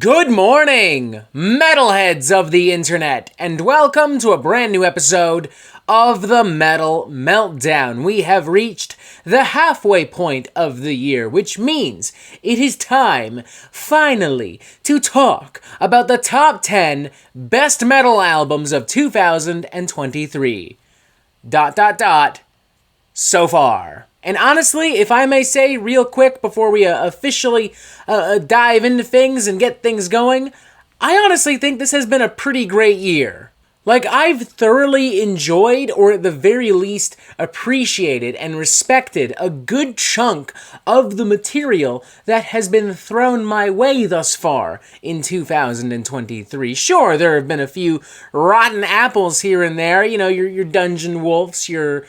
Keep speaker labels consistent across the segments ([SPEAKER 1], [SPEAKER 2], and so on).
[SPEAKER 1] Good morning, metalheads of the internet, and welcome to a brand new episode of the Metal Meltdown. We have reached the halfway point of the year, which means it is time, finally, to talk about the top 10 best metal albums of 2023. ... so far. And honestly, if I may say real quick before we officially dive into things and get things going, I honestly think this has been a pretty great year. Like, I've thoroughly enjoyed, or at the very least appreciated and respected, a good chunk of the material that has been thrown my way thus far in 2023. Sure, there have been a few rotten apples here and there, you know, your Dungeon Wolves, your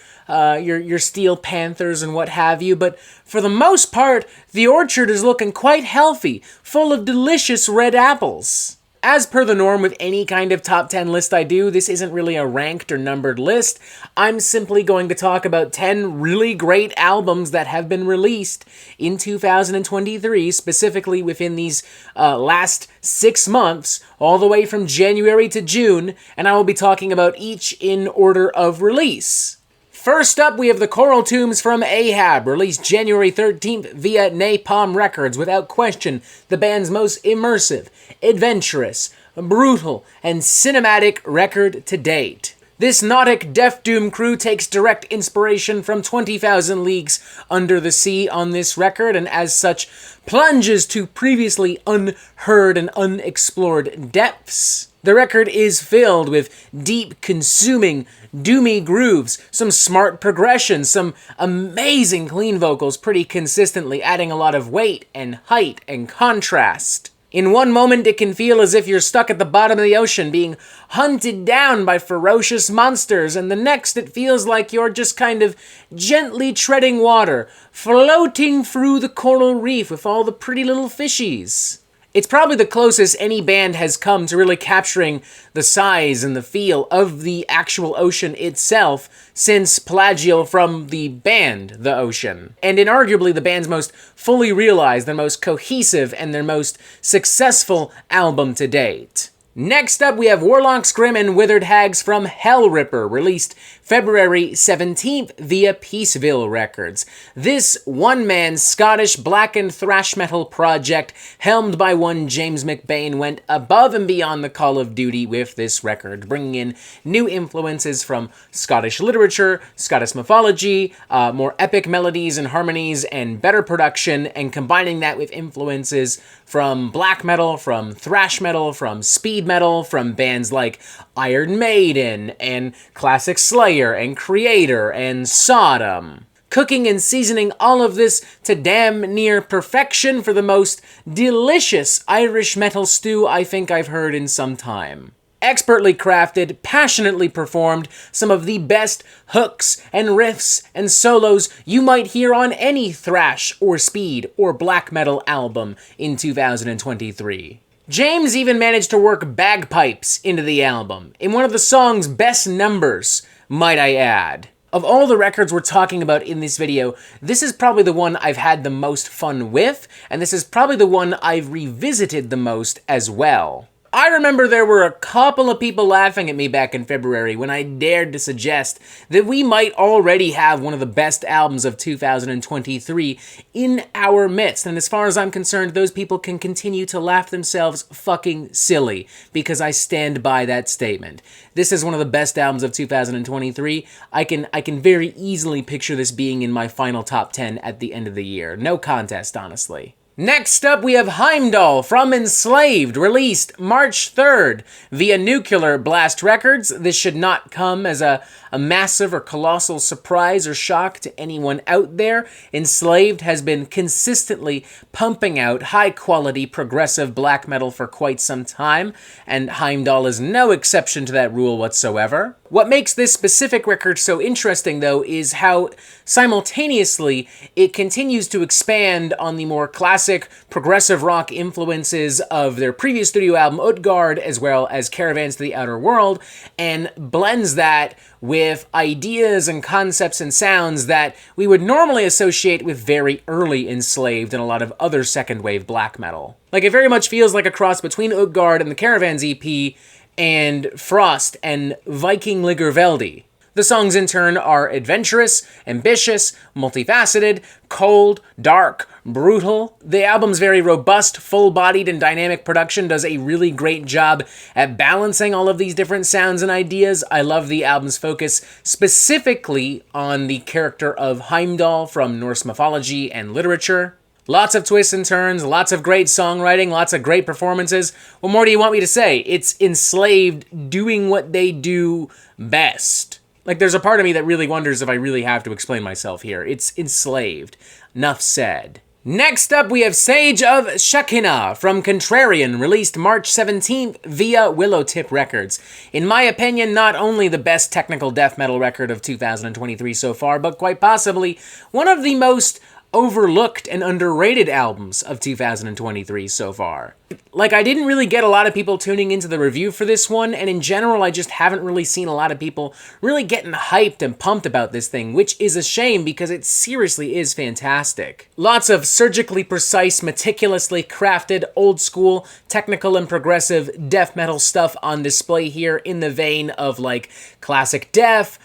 [SPEAKER 1] Steel Panthers and what have you, but for the most part, the orchard is looking quite healthy, full of delicious red apples. As per the norm with any kind of top 10 list I do, this isn't really a ranked or numbered list. I'm simply going to talk about 10 really great albums that have been released in 2023, specifically within these last 6 months, all the way from January to June, and I will be talking about each in order of release. First up, we have the Coral Tombs from Ahab, released January 13th via Napalm Records. Without question, the band's most immersive, adventurous, brutal, and cinematic record to date. This nautic Death Doom crew takes direct inspiration from 20,000 Leagues Under the Sea on this record, and as such, plunges to previously unheard and unexplored depths. The record is filled with deep, consuming, doomy grooves, some smart progression, some amazing clean vocals pretty consistently, adding a lot of weight and height and contrast. In one moment, it can feel as if you're stuck at the bottom of the ocean being hunted down by ferocious monsters, and the next it feels like you're just kind of gently treading water, floating through the coral reef with all the pretty little fishies. It's probably the closest any band has come to really capturing the size and the feel of the actual ocean itself since Pelagial from the band The Ocean. And inarguably the band's most fully realized, their most cohesive, and their most successful album to date. Next up, we have Warlock, Scrim, and Withered Hags from Hellripper, released February 17th via Peaceville Records. This one-man Scottish black and thrash metal project, helmed by one James McBain, went above and beyond the call of duty with this record, bringing in new influences from Scottish literature, Scottish mythology, more epic melodies and harmonies, and better production, and combining that with influences from black metal, from thrash metal, from speed metal, from bands like Iron Maiden and Classic Slayer and Creator and Sodom. Cooking and seasoning all of this to damn near perfection for the most delicious Irish metal stew I think I've heard in some time. Expertly crafted, passionately performed, some of the best hooks and riffs and solos you might hear on any thrash or speed or black metal album in 2023. James even managed to work bagpipes into the album, in one of the song's best numbers, might I add. Of all the records we're talking about in this video, this is probably the one I've had the most fun with, and this is probably the one I've revisited the most as well. I remember there were a couple of people laughing at me back in February when I dared to suggest that we might already have one of the best albums of 2023 in our midst, and as far as I'm concerned, those people can continue to laugh themselves fucking silly, because I stand by that statement. This is one of the best albums of 2023. I can very easily picture this being in my final top 10 at the end of the year. No contest, honestly. Next up, we have Heimdall from Enslaved, released March 3rd via Nuclear Blast Records. This should not come as a massive or colossal surprise or shock to anyone out there. Enslaved has been consistently pumping out high-quality progressive black metal for quite some time, and Heimdall is no exception to that rule whatsoever. What makes this specific record so interesting, though, is how simultaneously it continues to expand on the more classic progressive rock influences of their previous studio album Utgard, as well as Caravans to the Outer World, and blends that with ideas and concepts and sounds that we would normally associate with very early Enslaved and a lot of other second wave black metal. Like, it very much feels like a cross between Utgard and the Caravans EP and Frost and Viking Ligurveldi. The songs in turn are adventurous, ambitious, multifaceted, cold, dark, brutal. The album's very robust, full-bodied, and dynamic production does a really great job at balancing all of these different sounds and ideas. I love the album's focus specifically on the character of Heimdall from Norse mythology and literature. Lots of twists and turns, lots of great songwriting, lots of great performances. What more do you want me to say? It's Enslaved doing what they do best. Like, there's a part of me that really wonders if I really have to explain myself here. It's Enslaved. Nuff said. Next up, we have Sage of Shekinah from Contrarian, released March 17th via Willowtip Records. In my opinion, not only the best technical death metal record of 2023 so far, but quite possibly one of the most overlooked and underrated albums of 2023 so far. Like, I didn't really get a lot of people tuning into the review for this one, and in general, I just haven't really seen a lot of people really getting hyped and pumped about this thing, which is a shame because it seriously is fantastic. Lots of surgically precise, meticulously crafted, old-school, technical and progressive death metal stuff on display here in the vein of, like, classic death,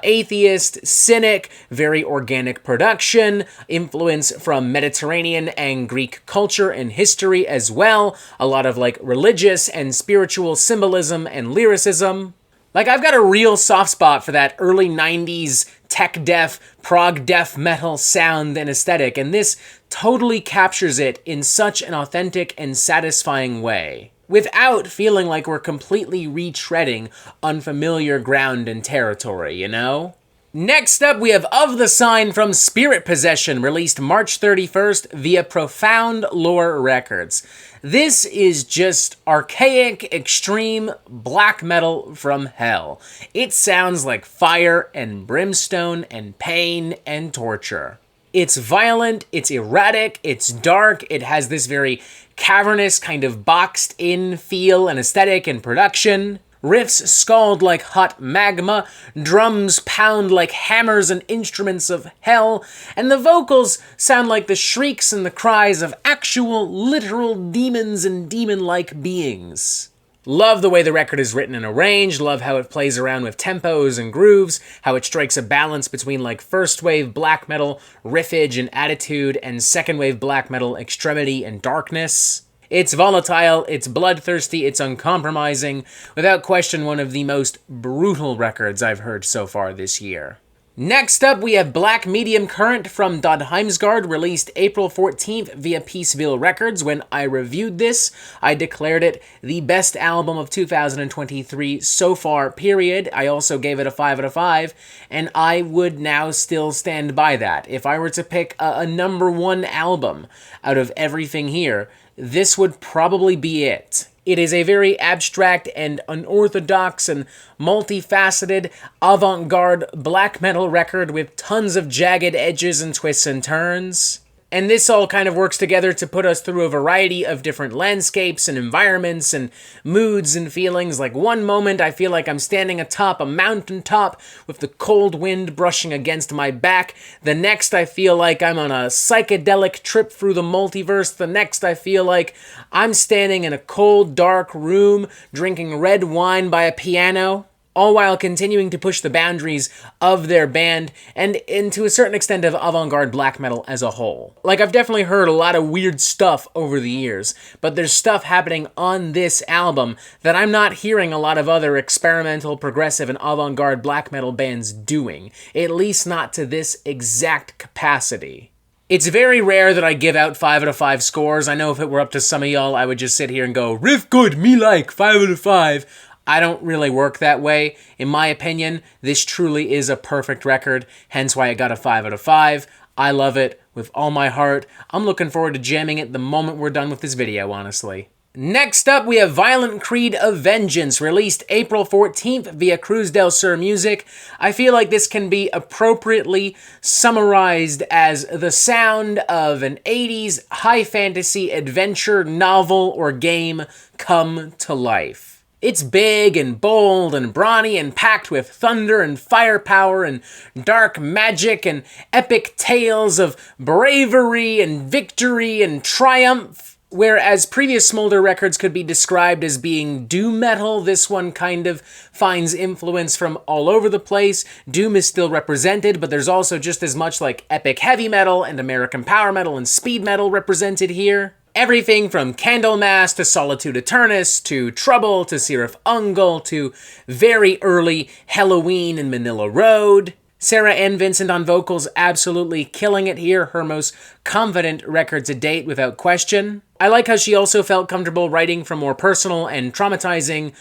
[SPEAKER 1] atheist, cynic, very organic production, influence from Mediterranean and Greek culture and history as well, a lot of like religious and spiritual symbolism and lyricism. Like, I've got a real soft spot for that early 90s tech death, prog death metal sound and aesthetic, and this totally captures it in such an authentic and satisfying way, without feeling like we're completely retreading unfamiliar ground and territory, you know? Next up, we have Of the Sign from Spirit Possession, released March 31st via Profound Lore Records. This is just archaic, extreme black metal from hell. It sounds like fire and brimstone and pain and torture. It's violent, it's erratic, it's dark, it has this very cavernous, kind of boxed-in feel and aesthetic and production. Riffs scald like hot magma, drums pound like hammers and instruments of hell, and the vocals sound like the shrieks and the cries of actual, literal demons and demon-like beings. Love the way the record is written and arranged, love how it plays around with tempos and grooves, how it strikes a balance between like first wave black metal riffage and attitude and second wave black metal extremity and darkness. It's volatile, it's bloodthirsty, it's uncompromising, without question one of the most brutal records I've heard so far this year. Next up, we have Black Medium Current from Dodheimsgard, released April 14th via Peaceville Records. When I reviewed this, I declared it the best album of 2023 so far, period. I also gave it a 5 out of 5, and I would now still stand by that. If I were to pick a number one album out of everything here, this would probably be it. It is a very abstract and unorthodox and multifaceted avant-garde black metal record with tons of jagged edges and twists and turns. And this all kind of works together to put us through a variety of different landscapes and environments and moods and feelings. Like, one moment I feel like I'm standing atop a mountaintop with the cold wind brushing against my back. The next I feel like I'm on a psychedelic trip through the multiverse. The next I feel like I'm standing in a cold, dark room drinking red wine by a piano, all while continuing to push the boundaries of their band and to a certain extent of avant-garde black metal as a whole. Like, I've definitely heard a lot of weird stuff over the years, but there's stuff happening on this album that I'm not hearing a lot of other experimental, progressive, and avant-garde black metal bands doing, at least not to this exact capacity. It's very rare that I give out 5 out of 5 scores. I know if it were up to some of y'all, I would just sit here and go, riff good, me like, 5 out of 5. I don't really work that way. In my opinion, this truly is a perfect record, hence why it got a 5 out of 5. I love it with all my heart. I'm looking forward to jamming it the moment we're done with this video, honestly. Next up, we have Violent Creed of Vengeance, released April 14th via Cruz del Sur Music. I feel like this can be appropriately summarized as the sound of an 80s high fantasy adventure novel or game come to life. It's big and bold and brawny and packed with thunder and firepower and dark magic and epic tales of bravery and victory and triumph. Whereas previous Smolder records could be described as being doom metal, this one kind of finds influence from all over the place. Doom is still represented, but there's also just as much like epic heavy metal and American power metal and speed metal represented here. Everything from Candlemas to Solitude Aeternus to Trouble to Seraph Ungol to very early Halloween and Manila Road. Sarah Ann Vincent on vocals absolutely killing it here, her most confident record to date without question. I like how she also felt comfortable writing from more personal and traumatizing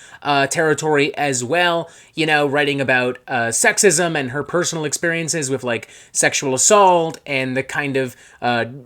[SPEAKER 1] territory as well. You know, writing about sexism and her personal experiences with like sexual assault and the kind of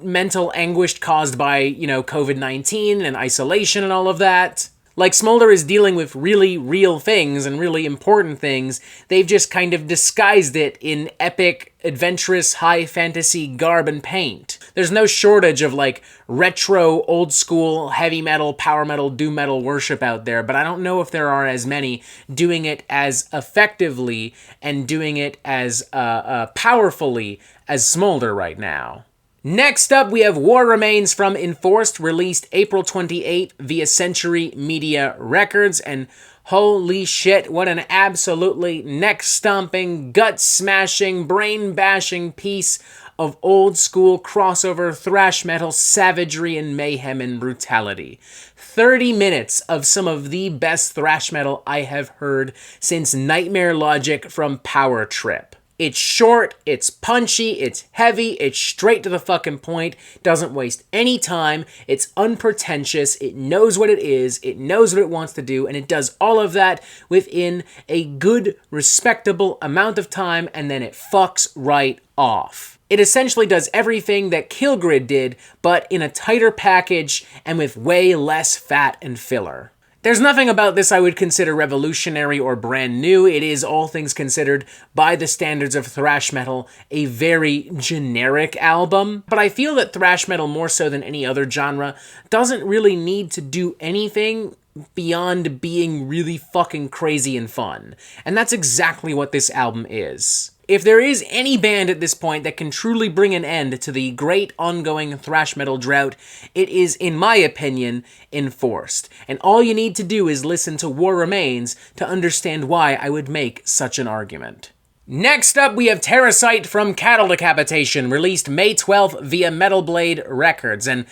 [SPEAKER 1] mental anguish caused by, you know, COVID-19 and isolation and all of that. Like, Smolder is dealing with really real things and really important things. They've just kind of disguised it in epic, adventurous, high fantasy garb and paint. There's no shortage of, like, retro, old school, heavy metal, power metal, doom metal worship out there, but I don't know if there are as many doing it as effectively and doing it as powerfully as Smolder right now. Next up, we have War Remains from Enforced, released April 28 via Century Media Records, and holy shit, what an absolutely neck-stomping, gut-smashing, brain-bashing piece of old-school crossover thrash metal savagery and mayhem and brutality. 30 minutes of some of the best thrash metal I have heard since Nightmare Logic from Power Trip. It's short, it's punchy, it's heavy, it's straight to the fucking point, doesn't waste any time, it's unpretentious, it knows what it is, it knows what it wants to do, and it does all of that within a good, respectable amount of time, and then it fucks right off. It essentially does everything that Killgrid did, but in a tighter package and with way less fat and filler. There's nothing about this I would consider revolutionary or brand new. It is, all things considered, by the standards of thrash metal, a very generic album. But I feel that thrash metal, more so than any other genre, doesn't really need to do anything beyond being really fucking crazy and fun. And that's exactly what this album is. If there is any band at this point that can truly bring an end to the great ongoing thrash metal drought, it is, in my opinion, Enforced. And all you need to do is listen to War Remains to understand why I would make such an argument. Next up, we have Terrasite from Cattle Decapitation, released May 12th via Metal Blade Records, and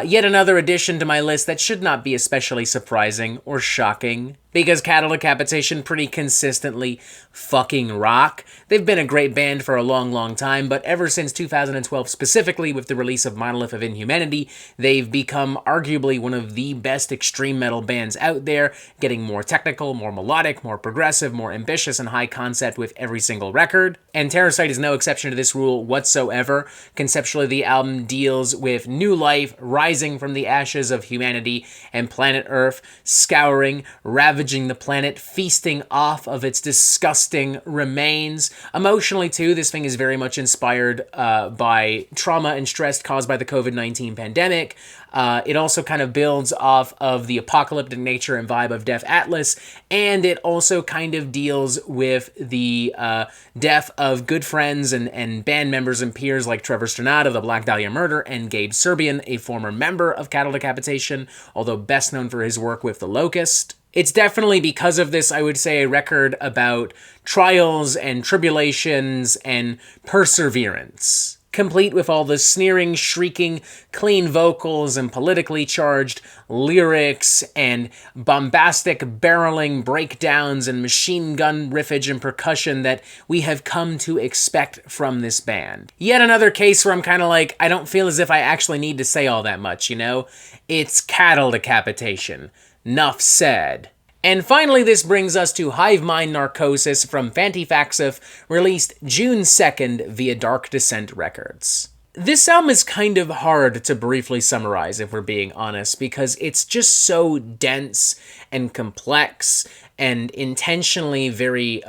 [SPEAKER 1] yet another addition to my list that should not be especially surprising or shocking, because Cattle Decapitation pretty consistently fucking rock. They've been a great band for a long, long time, but ever since 2012, specifically with the release of Monolith of Inhumanity, they've become arguably one of the best extreme metal bands out there, getting more technical, more melodic, more progressive, more ambitious, and high concept with every single record. And Terrasite is no exception to this rule whatsoever. Conceptually, the album deals with new life rising from the ashes of humanity and planet Earth, scouring, ravaging the planet, feasting off of its disgusting remains. Emotionally, too, this thing is very much inspired by trauma and stress caused by the COVID-19 pandemic. It also kind of builds off of the apocalyptic nature and vibe of Death Atlas, and it also kind of deals with the death of good friends and band members and peers like Trevor Strnad of the Black Dahlia Murder and Gabe Serbian, a former member of Cattle Decapitation, although best known for his work with The Locust. It's definitely, because of this, I would say, a record about trials and tribulations and perseverance, complete with all the sneering, shrieking, clean vocals and politically charged lyrics and bombastic barreling breakdowns and machine gun riffage and percussion that we have come to expect from this band. Yet another case where I'm kind of like, I don't feel as if I actually need to say all that much, you know? It's Cattle Decapitation. Nuff said. And finally, this brings us to Hive Mind Narcosis from Thantifaxath, released June 2nd via Dark Descent Records. This album is kind of hard to briefly summarize, if we're being honest, because it's just so dense and complex and intentionally very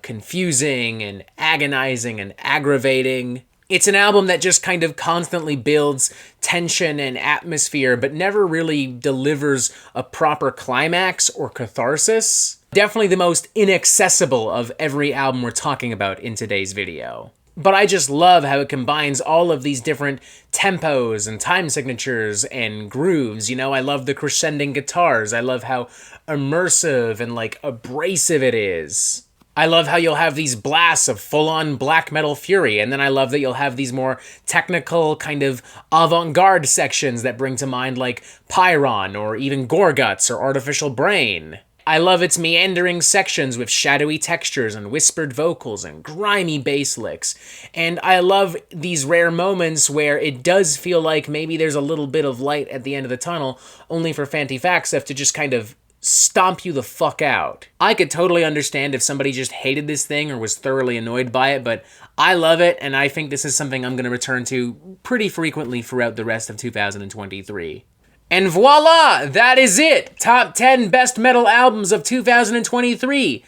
[SPEAKER 1] confusing and agonizing and aggravating. It's an album that just kind of constantly builds tension and atmosphere, but never really delivers a proper climax or catharsis. Definitely the most inaccessible of every album we're talking about in today's video. But I just love how it combines all of these different tempos and time signatures and grooves. You know, I love the crescending guitars. I love how immersive and, like, abrasive it is. I love how you'll have these blasts of full-on black metal fury, and then I love that you'll have these more technical, kind of avant-garde sections that bring to mind, like, Pyron, or even Gorguts, or Artificial Brain. I love its meandering sections with shadowy textures and whispered vocals and grimy bass licks. And I love these rare moments where it does feel like maybe there's a little bit of light at the end of the tunnel, only for Thantifaxath to just kind of stomp you the fuck out. I could totally understand if somebody just hated this thing or was thoroughly annoyed by it, but I love it, and I think this is something I'm going to return to pretty frequently throughout the rest of 2023. And voila! That is it! Top 10 best metal albums of 2023. ...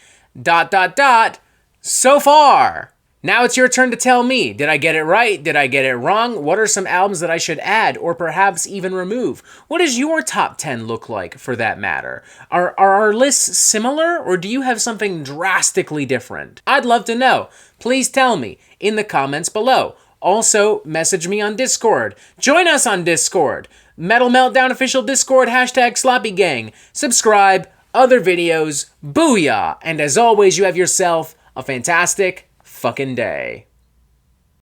[SPEAKER 1] So far! Now it's your turn to tell me, did I get it right? Did I get it wrong? What are some albums that I should add or perhaps even remove? What does your top 10 look like, for that matter? Are our lists similar, or do you have something drastically different? I'd love to know. Please tell me in the comments below. Also, message me on Discord. Join us on Discord. Metal Meltdown official Discord, #SloppyGang. Subscribe, other videos, booyah! And as always, you have yourself a fantastic fucking day.